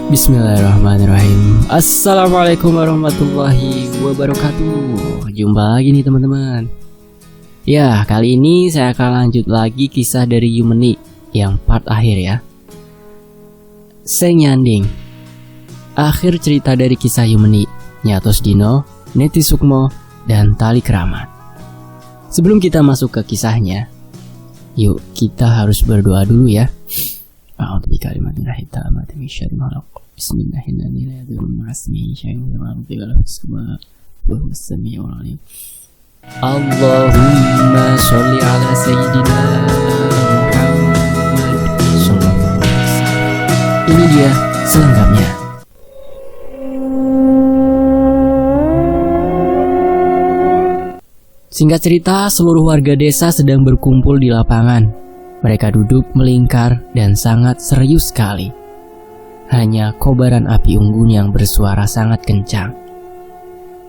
Bismillahirrahmanirrahim. Assalamualaikum warahmatullahi wabarakatuh. Jumpa lagi nih teman-teman. Ya, kali ini saya akan lanjut lagi kisah dari Yumeni yang part akhir ya. Seng Nyanding. Akhir cerita dari kisah Yumeni, Nyatos Dino, Neti Sukmo, dan Tali Keramat. Sebelum kita masuk ke kisahnya, yuk kita harus berdoa dulu ya. Allahumma sholli ala sayyidina Muhammad sallallahu alaihi wasallam. Ini dia selengkapnya. Singkat cerita, seluruh warga desa sedang berkumpul di lapangan. Mereka duduk melingkar dan sangat serius sekali. Hanya kobaran api unggun yang bersuara sangat kencang.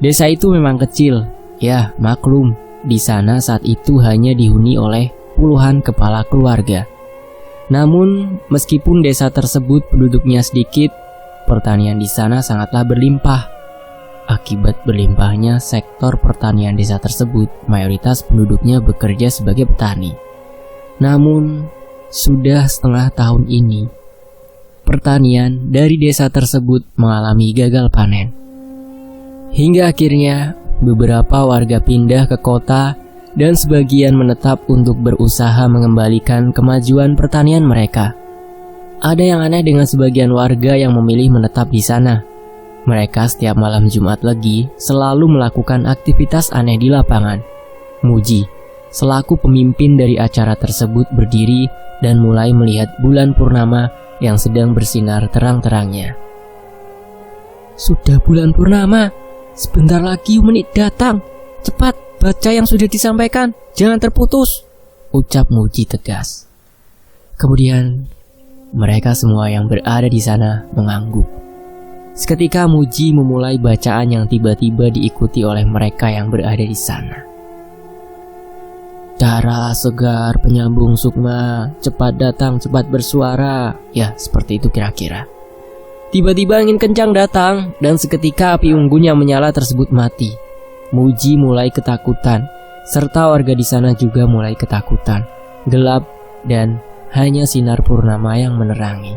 Desa itu memang kecil, ya maklum. Di sana saat itu hanya dihuni oleh puluhan kepala keluarga. Namun, meskipun desa tersebut penduduknya sedikit, pertanian di sana sangatlah berlimpah. Akibat berlimpahnya sektor pertanian desa tersebut, mayoritas penduduknya bekerja sebagai petani. Namun, sudah setengah tahun ini, pertanian dari desa tersebut mengalami gagal panen. Hingga akhirnya, beberapa warga pindah ke kota dan sebagian menetap untuk berusaha mengembalikan kemajuan pertanian mereka. Ada yang aneh dengan sebagian warga yang memilih menetap di sana. Mereka setiap malam Jumat Legi selalu melakukan aktivitas aneh di lapangan. Muji, selaku pemimpin dari acara tersebut, berdiri dan mulai melihat bulan purnama yang sedang bersinar terang-terangnya. Sudah bulan purnama, sebentar lagi Yumeni datang. Cepat, baca yang sudah disampaikan, jangan terputus, ucap Muji tegas. Kemudian, mereka semua yang berada di sana mengangguk. Seketika Muji memulai bacaan yang tiba-tiba diikuti oleh mereka yang berada di sana. Darah segar penyambung sukma, cepat datang, cepat bersuara. Ya, seperti itu kira-kira. Tiba-tiba angin kencang datang, dan seketika api unggun yang menyala tersebut mati. Muji mulai ketakutan, serta warga di sana juga mulai ketakutan. Gelap, dan hanya sinar purnama yang menerangi.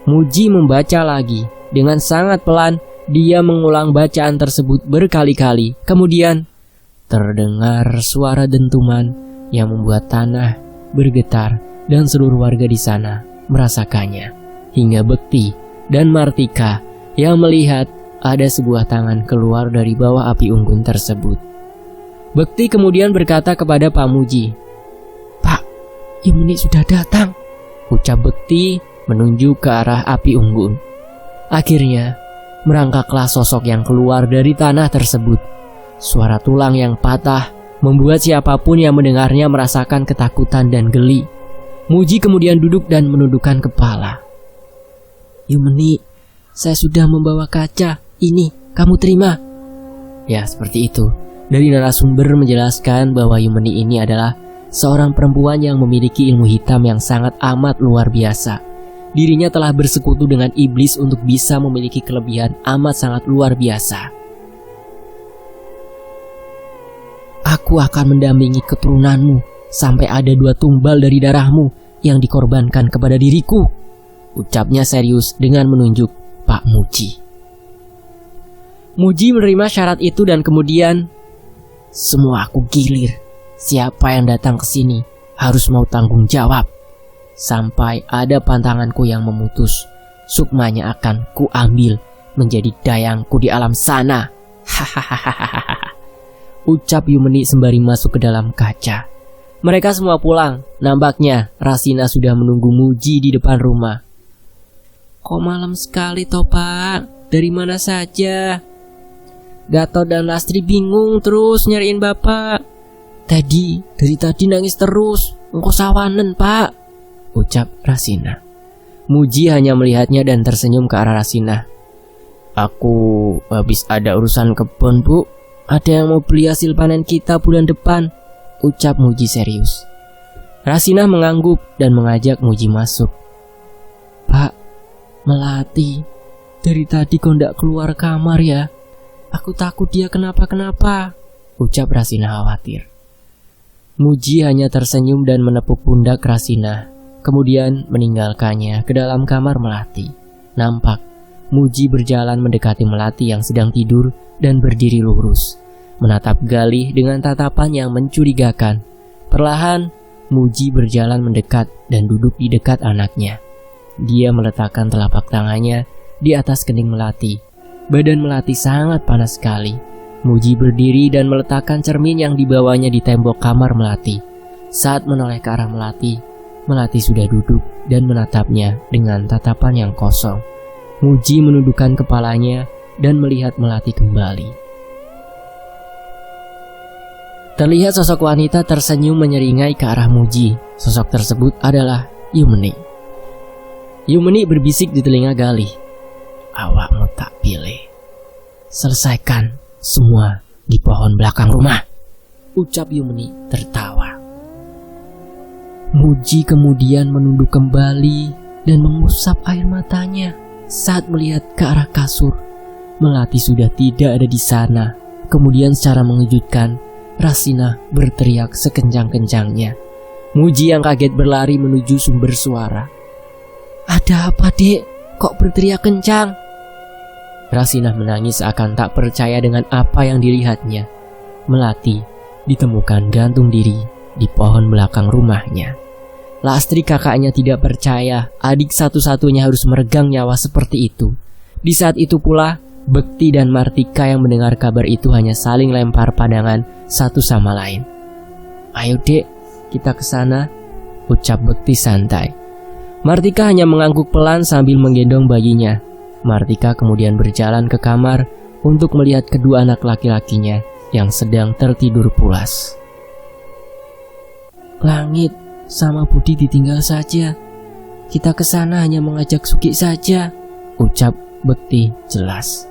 Muji membaca lagi. Dengan sangat pelan, dia mengulang bacaan tersebut berkali-kali. Kemudian, terdengar suara dentuman yang membuat tanah bergetar dan seluruh warga di sana merasakannya. Hingga Bekti dan Martika yang melihat ada sebuah tangan keluar dari bawah api unggun tersebut. Bekti kemudian berkata kepada Pak Muji, "Pak, Yumeni sudah datang," ucap Bekti menunjuk ke arah api unggun. Akhirnya, merangkaklah sosok yang keluar dari tanah tersebut. Suara tulang yang patah membuat siapapun yang mendengarnya merasakan ketakutan dan geli. Muji kemudian duduk dan menundukkan kepala. "Yumeni, saya sudah membawa kaca. Ini, kamu terima." Ya, seperti itu. Dari narasumber menjelaskan bahwa Yumeni ini adalah seorang perempuan yang memiliki ilmu hitam yang sangat amat luar biasa. Dirinya telah bersekutu dengan iblis untuk bisa memiliki kelebihan amat sangat luar biasa. "Aku akan mendampingi keturunanmu sampai ada 2 tumbal dari darahmu yang dikorbankan kepada diriku," ucapnya serius dengan menunjuk Pak Muji. Muji menerima syarat itu dan kemudian, "Semua aku gilir. Siapa yang datang ke sini harus mau tanggung jawab. Sampai ada pantanganku yang memutus, sukmanya akan kuambil menjadi dayangku di alam sana." Hahaha, ucap Yumeni sembari masuk ke dalam kaca. Mereka semua pulang. Nampaknya Rasina sudah menunggu Muji di depan rumah. "Kok malam sekali toh, Pak? Dari mana saja?" Gatot dan Lastri bingung terus nyariin Bapak. Dari tadi nangis terus. "Engkau sawanen, Pak," ucap Rasina. Muji hanya melihatnya dan tersenyum ke arah Rasina. "Aku habis ada urusan kebun, Bu. Ada yang mau beli hasil panen kita bulan depan," ucap Muji serius. Rasinah mengangguk dan mengajak Muji masuk. "Pak, Melati, dari tadi kau ndak keluar kamar ya? Aku takut dia kenapa-kenapa, ucap Rasina khawatir. Muji hanya tersenyum dan menepuk pundak Rasina, kemudian meninggalkannya ke dalam kamar Melati. Nampak Muji berjalan mendekati Melati yang sedang tidur dan berdiri lurus, menatap Galih dengan tatapan yang mencurigakan. Perlahan, Muji berjalan mendekat dan duduk di dekat anaknya. Dia meletakkan telapak tangannya di atas kening Melati. Badan Melati sangat panas sekali. Muji berdiri dan meletakkan cermin yang dibawanya di tembok kamar Melati. Saat menoleh ke arah Melati, Melati sudah duduk dan menatapnya dengan tatapan yang kosong. Muji menundukkan kepalanya dan melihat Melati kembali. Terlihat sosok wanita tersenyum menyeringai ke arah Muji. Sosok tersebut adalah Yumeni. Yumeni berbisik di telinga Galih. Awakmu tak pilih. Selesaikan semua di pohon belakang rumah, ucap Yumeni tertawa. Muji kemudian menunduk kembali dan mengusap air matanya saat melihat ke arah kasur. Melati sudah tidak ada di sana. Kemudian secara mengejutkan, Rasina berteriak sekencang-kencangnya. Muji yang kaget berlari menuju sumber suara. Ada apa, Dek? Kok berteriak kencang? Rasina menangis seakan tak percaya dengan apa yang dilihatnya. Melati ditemukan gantung diri di pohon belakang rumahnya. Lastri kakaknya tidak percaya adik satu-satunya harus meregang nyawa seperti itu. Di saat itu pula, Bekti dan Martika yang mendengar kabar itu hanya saling lempar pandangan satu sama lain. Ayo Dek, kita ke sana, ucap Bekti santai. Martika hanya mengangguk pelan sambil menggendong bayinya. Martika kemudian berjalan ke kamar untuk melihat kedua anak laki-lakinya yang sedang tertidur pulas. Langit sama Budi ditinggal saja. Kita ke sana hanya mengajak Suki saja, ucap Bekti jelas.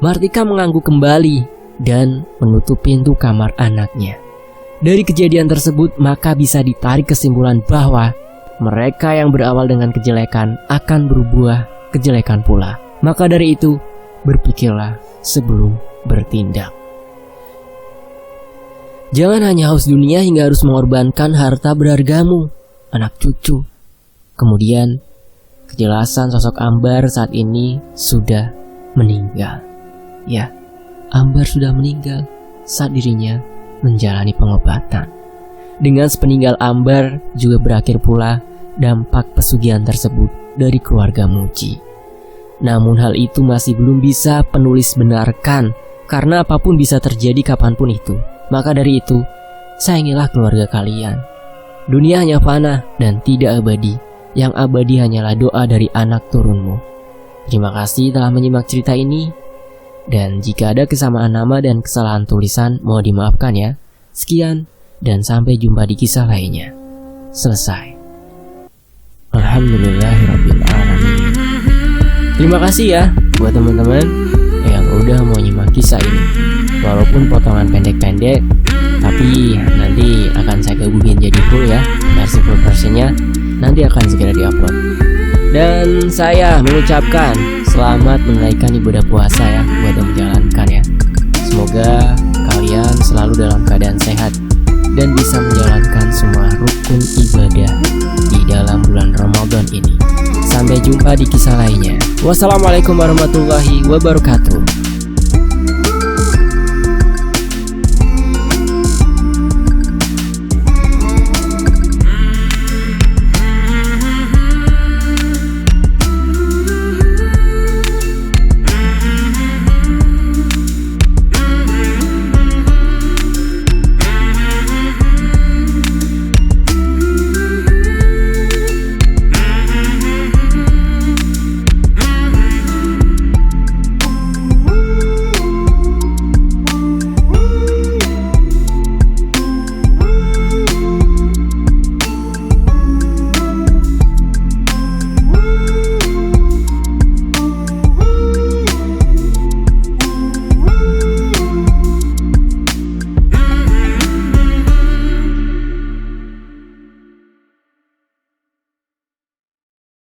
Martika mengangguk kembali dan menutup pintu kamar anaknya. Dari kejadian tersebut maka bisa ditarik kesimpulan bahwa mereka yang berawal dengan kejelekan akan berbuah kejelekan pula. Maka dari itu, berpikirlah sebelum bertindak. Jangan hanya haus dunia hingga harus mengorbankan harta berhargamu, anak cucu. Kemudian, kejelasan sosok Ambar saat ini sudah meninggal. Ya, Ambar sudah meninggal saat dirinya menjalani pengobatan. Dengan sepeninggal Ambar juga berakhir pula dampak pesugihan tersebut dari keluarga Muji. Namun hal itu masih belum bisa penulis benarkan karena apapun bisa terjadi kapanpun itu. Maka dari itu, sayangilah keluarga kalian. Dunia hanya fana dan tidak abadi. Yang abadi hanyalah doa dari anak turunmu. Terima kasih telah menyimak cerita ini. Dan jika ada kesamaan nama dan kesalahan tulisan, mohon dimaafkan ya. Sekian dan sampai jumpa di kisah lainnya. Selesai. Alhamdulillahirrabbilalamin. Terima kasih ya buat teman-teman yang udah mau nyimak kisah ini. Walaupun potongan pendek-pendek, tapi nanti akan saya gabungin jadi full ya. Versi full versionnya nanti akan segera diupload. Dan saya mengucapkan selamat menunaikan ibadah puasa ya buat yang menjalankan ya. Semoga kalian selalu dalam keadaan sehat dan bisa menjalankan semua rukun ibadah di dalam bulan Ramadan ini. Sampai jumpa di kisah lainnya. Wassalamualaikum warahmatullahi wabarakatuh.